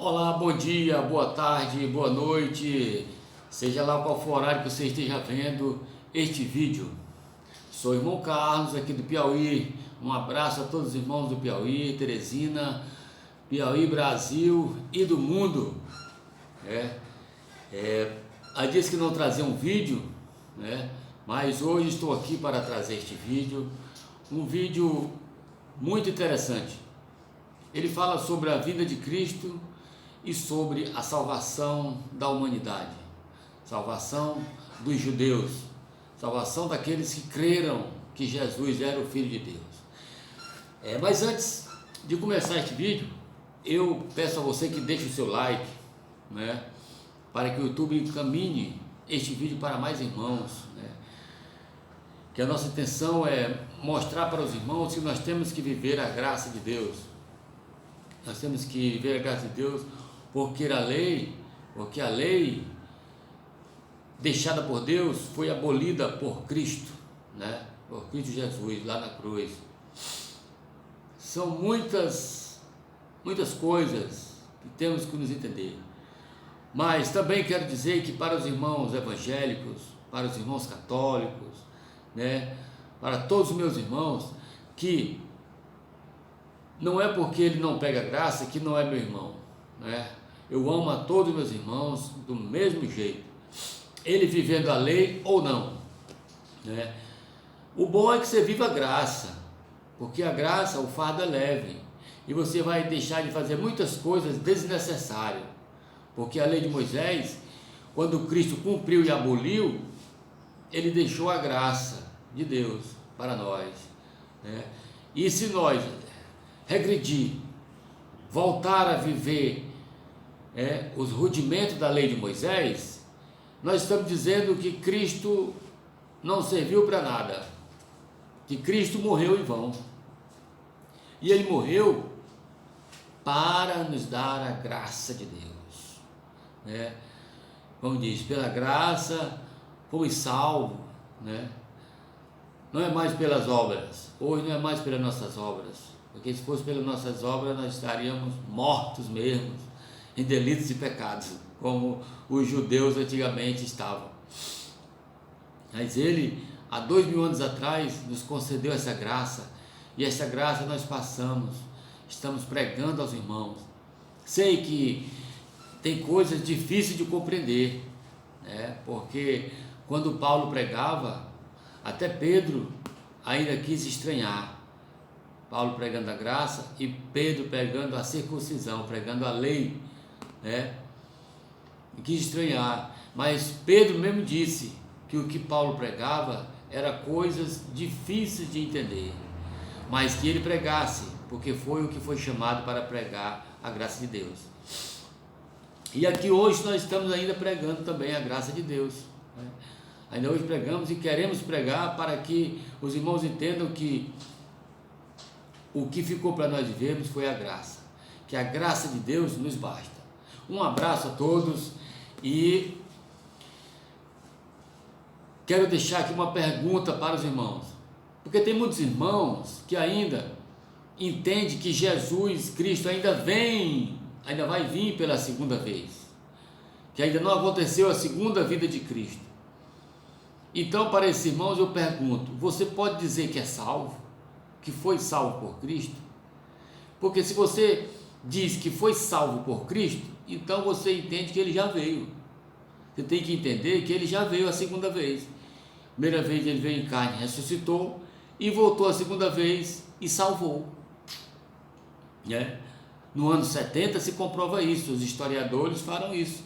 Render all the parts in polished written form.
Olá, bom dia, boa tarde, boa noite, seja lá qual for o horário que você esteja vendo este vídeo. Sou o irmão Carlos, aqui do Piauí. Um abraço a todos os irmãos do Piauí, Teresina, Piauí, Brasil e do mundo. Há dias que não trazia um vídeo, mas hoje estou aqui para trazer este vídeo, um vídeo muito interessante. Ele fala sobre a vida de Cristo e sobre a salvação da humanidade, salvação dos judeus, salvação daqueles que creram que Jesus era o Filho de Deus. Mas antes de começar este vídeo, eu peço a você que deixe o seu like, para que o YouTube encaminhe este vídeo para mais irmãos, que a nossa intenção é mostrar para os irmãos que nós temos que viver a graça de Deus. Nós temos que viver a graça de Deus, porque a lei deixada por Deus foi abolida por Cristo, por Cristo Jesus lá na cruz. São muitas coisas que temos que nos entender, mas também quero dizer que para os irmãos evangélicos, para os irmãos católicos, para todos os meus irmãos, que não é porque ele não pega graça que não é meu irmão, Eu amo a todos os meus irmãos do mesmo jeito, ele vivendo a lei ou não, O bom é que você viva a graça, porque a graça, o fardo é leve, e você vai deixar de fazer muitas coisas desnecessárias, porque a lei de Moisés, quando Cristo cumpriu e aboliu, ele deixou a graça de Deus para nós, E se nós regredir, voltar a viver os rudimentos da lei de Moisés, nós estamos dizendo que Cristo não serviu para nada, que Cristo morreu em vão, e ele morreu para nos dar a graça de Deus, Como diz, pela graça fomos salvos, Não é mais pelas obras, hoje não é mais pelas nossas obras, porque se fosse pelas nossas obras nós estaríamos mortos mesmo, em delitos e pecados, como os judeus antigamente estavam. Mas ele, há 2000 anos atrás, nos concedeu essa graça, e essa graça nós passamos, estamos pregando aos irmãos. Sei que tem coisas difíceis de compreender, porque quando Paulo pregava, até Pedro ainda quis estranhar. Paulo pregando a graça e Pedro pregando a circuncisão, pregando a lei, quis estranhar, mas Pedro mesmo disse que o que Paulo pregava era coisas difíceis de entender, mas que ele pregasse, porque foi o que foi chamado para pregar a graça de Deus. E aqui hoje nós estamos ainda pregando também a graça de Deus, Ainda hoje pregamos e queremos pregar para que os irmãos entendam que o que ficou para nós vivermos foi a graça, que a graça de Deus nos basta. Um abraço a todos e quero deixar aqui uma pergunta para os irmãos, porque tem muitos irmãos que ainda entendem que Jesus Cristo ainda vai vir pela segunda vez, que ainda não aconteceu a segunda vinda de Cristo. Então, para esses irmãos eu pergunto: você pode dizer que é salvo, que foi salvo por Cristo? Porque se você diz que foi salvo por Cristo, então você entende que ele já veio. Você tem que entender que ele já veio a segunda vez. Primeira vez ele veio em carne, ressuscitou, e voltou a segunda vez e salvou, No ano 70 se comprova isso, os historiadores falam isso,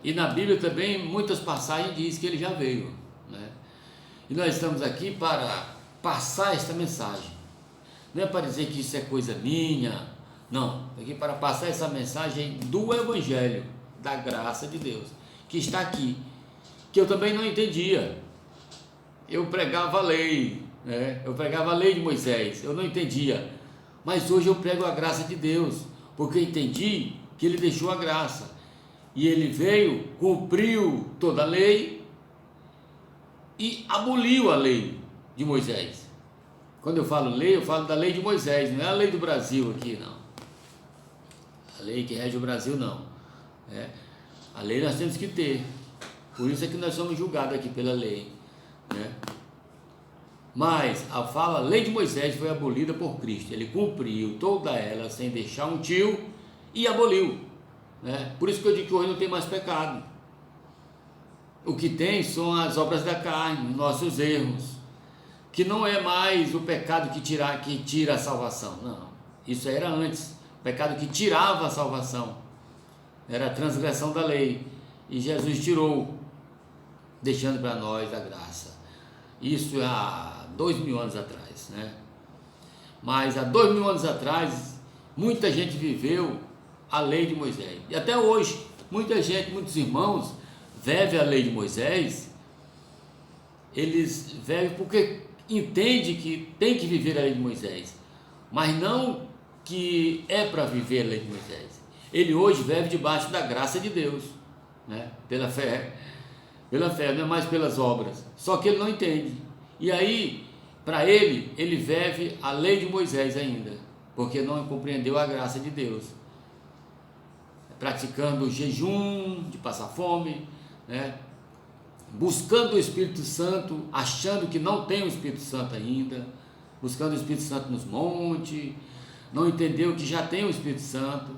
E na Bíblia também muitas passagens dizem que ele já veio, E nós estamos aqui para passar esta mensagem, não é para dizer que isso é coisa minha, não, é aqui para passar essa mensagem do Evangelho, da graça de Deus, que está aqui, que eu também não entendia. Eu pregava a lei, Eu pregava a lei de Moisés, eu não entendia, mas hoje eu prego a graça de Deus, porque eu entendi que ele deixou a graça, e ele veio, cumpriu toda a lei e aboliu a lei de Moisés. Quando eu falo lei, eu falo da lei de Moisés, não é a lei do Brasil aqui, não. A lei que rege o Brasil, não. A lei nós temos que ter. Por isso é que nós somos julgados aqui pela lei. Mas a lei de Moisés foi abolida por Cristo. Ele cumpriu toda ela sem deixar um tio e aboliu. Por isso que eu digo que hoje não tem mais pecado. O que tem são as obras da carne, nossos erros. Que não é mais o pecado que tira a salvação. Não, isso era antes. O pecado que tirava a salvação. Era a transgressão da lei. E Jesus tirou, deixando para nós a graça. Isso há 2000 anos atrás, Mas há 2000 anos atrás, muita gente viveu a lei de Moisés. E até hoje, muitos irmãos vivem a lei de Moisés. Eles vivem porque entendem que tem que viver a lei de Moisés, mas não que é para viver a lei de Moisés. Ele hoje vive debaixo da graça de Deus, pela fé, não é mais pelas obras. Só que ele não entende. E aí, para ele vive a lei de Moisés ainda, porque não compreendeu a graça de Deus. Praticando jejum, de passar fome, buscando o Espírito Santo, achando que não tem o Espírito Santo ainda, buscando o Espírito Santo nos montes, não entendeu que já tem o Espírito Santo.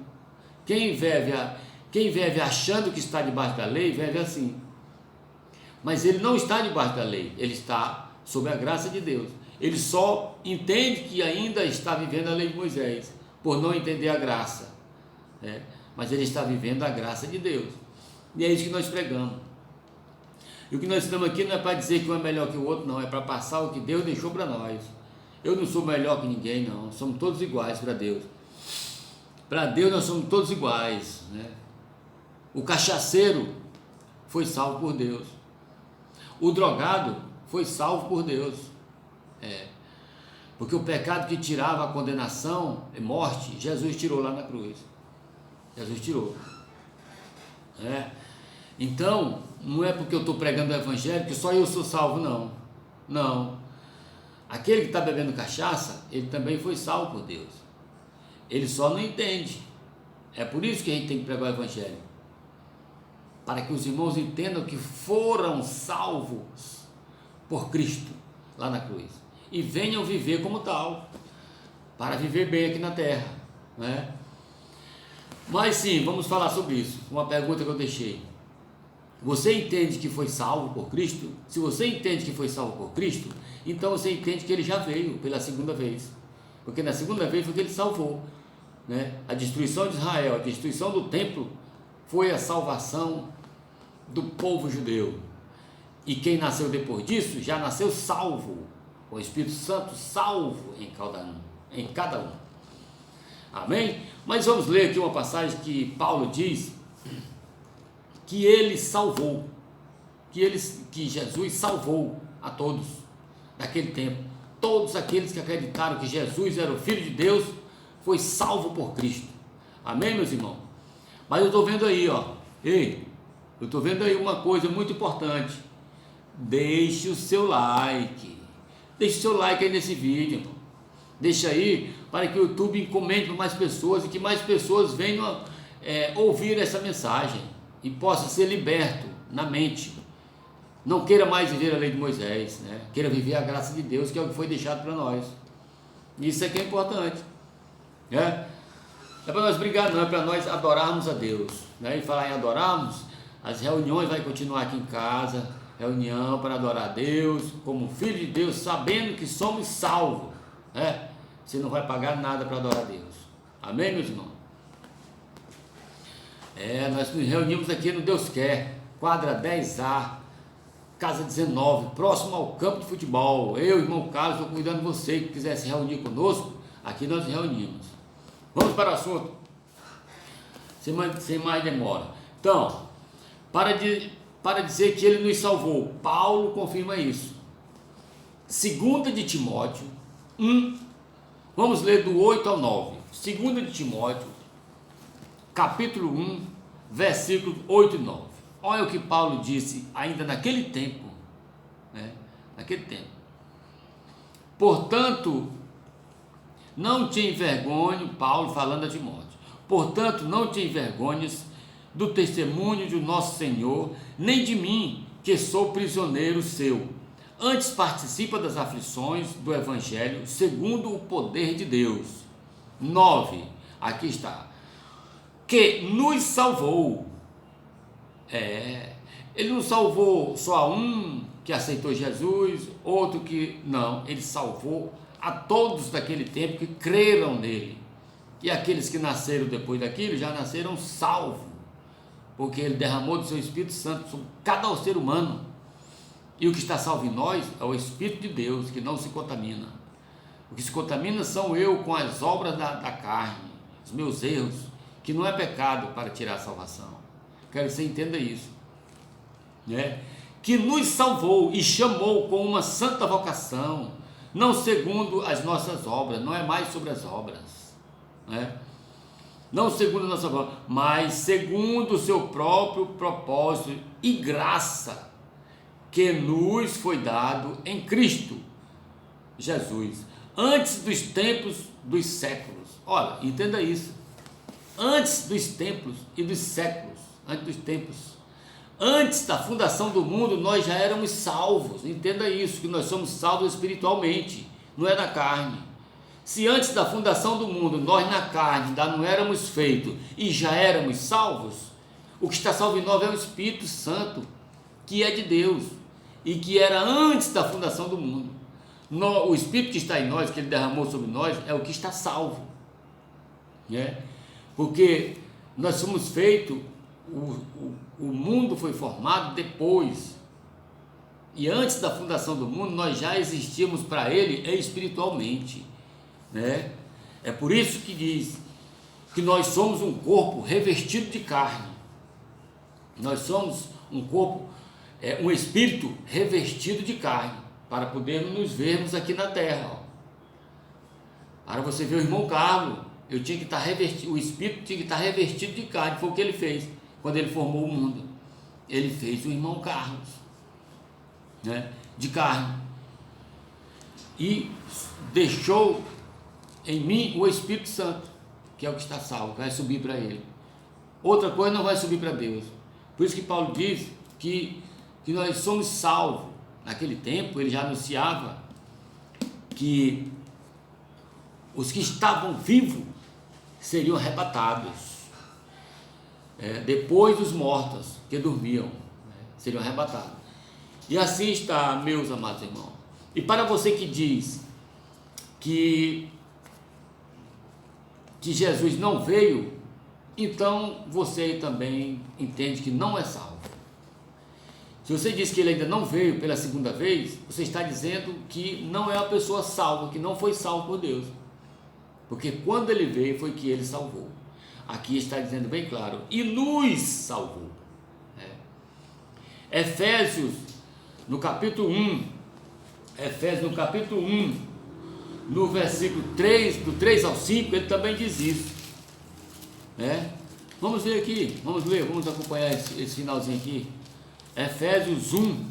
Quem vive achando que está debaixo da lei, vive assim. Mas ele não está debaixo da lei, ele está sob a graça de Deus. Ele só entende que ainda está vivendo a lei de Moisés, por não entender a graça. Mas ele está vivendo a graça de Deus. E é isso que nós pregamos. E o que nós estamos aqui não é para dizer que um é melhor que o outro, não. É para passar o que Deus deixou para nós. Eu não sou melhor que ninguém, não. Somos todos iguais para Deus. Para Deus nós somos todos iguais. O cachaceiro foi salvo por Deus. O drogado foi salvo por Deus. Porque o pecado que tirava a condenação e morte, Jesus tirou lá na cruz. Jesus tirou. Então, não é porque eu estou pregando o evangelho que só eu sou salvo, não. Não. Aquele que está bebendo cachaça, ele também foi salvo por Deus. Ele só não entende. É por isso que a gente tem que pregar o evangelho. Para que os irmãos entendam que foram salvos por Cristo lá na cruz. E venham viver como tal. Para viver bem aqui na terra. Mas sim, vamos falar sobre isso. Uma pergunta que eu deixei. Você entende que foi salvo por Cristo? Se você entende que foi salvo por Cristo, então você entende que ele já veio pela segunda vez. Porque na segunda vez foi que ele salvou. A destruição de Israel, a destruição do templo, foi a salvação do povo judeu. E quem nasceu depois disso, já nasceu salvo. Com o Espírito Santo salvo em cada um. Amém? Mas vamos ler aqui uma passagem que Paulo diz que ele salvou, que Jesus salvou a todos naquele tempo. Todos aqueles que acreditaram que Jesus era o Filho de Deus, foi salvo por Cristo. Amém, meus irmãos? Mas eu estou vendo aí, eu estou vendo aí uma coisa muito importante. Deixe o seu like. Deixe o seu like aí nesse vídeo, irmão. Deixa aí para que o YouTube encomende para mais pessoas e que mais pessoas venham ouvir essa mensagem e possa ser liberto na mente. Não queira mais viver a lei de Moisés, queira viver a graça de Deus, que é o que foi deixado para nós. Isso é que é importante. Não é para nós brigar, não, é para nós adorarmos a Deus. E falar em adorarmos, as reuniões vai continuar aqui em casa, reunião para adorar a Deus, como filho de Deus, sabendo que somos salvos. Você não vai pagar nada para adorar a Deus. Amém, meus irmãos? Nós nos reunimos aqui no Deus Quer, quadra 10A, casa 19, próximo ao campo de futebol. Eu, irmão Carlos, estou convidando você que quiser se reunir conosco, aqui nós nos reunimos. Vamos para o assunto, sem mais demora. Então, para dizer que ele nos salvou, Paulo confirma isso. 2 de Timóteo 1, vamos ler do 8 ao 9. 2 de Timóteo, capítulo 1, versículos 8 e 9. Olha o que Paulo disse ainda naquele tempo. Naquele tempo. Portanto, não te envergonhe, Paulo falando a Timóteo, Portanto, não te envergonhes do testemunho do nosso Senhor, nem de mim, que sou prisioneiro seu. Antes participa das aflições do Evangelho, segundo o poder de Deus. 9, aqui está, que nos salvou. Ele não salvou só um que aceitou Jesus, outro que não, ele salvou a todos daquele tempo que creram nele. E aqueles que nasceram depois daquilo já nasceram salvos, porque ele derramou do seu Espírito Santo sobre cada ser humano. E o que está salvo em nós é o Espírito de Deus, que não se contamina. O que se contamina são eu com as obras da carne, os meus erros, que não é pecado para tirar a salvação. Quero que você entenda isso, né? Que nos salvou e chamou com uma santa vocação, não segundo as nossas obras, não é mais sobre as obras, né? Não segundo a nossa obra, mas segundo o seu próprio propósito e graça, que nos foi dado em Cristo Jesus, antes dos tempos dos séculos. Olha, entenda isso. Antes dos tempos e dos séculos, antes dos tempos, antes da fundação do mundo, nós já éramos salvos. Entenda isso, que nós somos salvos espiritualmente, não é da carne. Se antes da fundação do mundo, nós na carne ainda não éramos feitos e já éramos salvos, o que está salvo em nós é o Espírito Santo, que é de Deus e que era antes da fundação do mundo. O Espírito que está em nós, que ele derramou sobre nós, é o que está salvo, né? Porque nós somos feitos, o mundo foi formado depois, e antes da fundação do mundo nós já existíamos para ele espiritualmente, né? É por isso que diz que nós somos um corpo revestido de carne. Nós somos um corpo, um espírito revestido de carne, para podermos nos vermos aqui na terra. Para você ver o irmão Carlos, eu tinha que estar revestido, o espírito tinha que estar revestido de carne. Foi o que ele fez quando ele formou o mundo. Ele fez o irmão Carlos, né, de carne, e deixou em mim o Espírito Santo, que é o que está salvo, vai subir para ele. Outra coisa não vai subir para Deus. Por isso que Paulo diz que nós somos salvos. Naquele tempo ele já anunciava que os que estavam vivos seriam arrebatados, depois dos mortos que dormiam, seriam arrebatados. E assim está, meus amados irmãos. E para você que diz que Jesus não veio, então você também entende que não é salvo. Se você diz que ele ainda não veio pela segunda vez, você está dizendo que não é uma pessoa salva, que não foi salvo por Deus. Porque quando ele veio foi que ele salvou. Aqui está dizendo bem claro, e nos salvou. Efésios, no capítulo 1, no versículo 3, do 3 ao 5, ele também diz isso. Vamos ver aqui, vamos acompanhar esse finalzinho aqui. Efésios 1,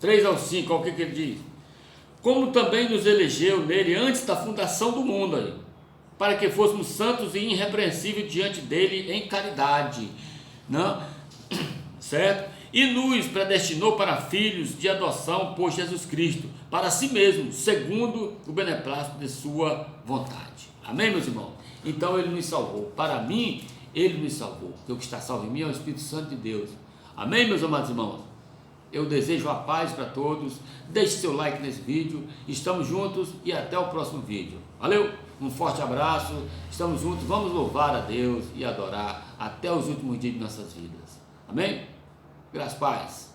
3 ao 5, olha o que ele diz. Como também nos elegeu nele antes da fundação do mundo, para que fôssemos santos e irrepreensíveis diante dele em caridade, não? Certo? E nos predestinou para filhos de adoção por Jesus Cristo, para si mesmo, segundo o beneplácito de sua vontade. Amém, meus irmãos? Então ele nos salvou. Para mim, ele nos salvou, porque o que está salvo em mim é o Espírito Santo de Deus. Amém, meus amados irmãos? Eu desejo a paz para todos. Deixe seu like nesse vídeo. Estamos juntos e até o próximo vídeo. Valeu? Um forte abraço. Estamos juntos. Vamos louvar a Deus e adorar até os últimos dias de nossas vidas. Amém? Graças a Deus.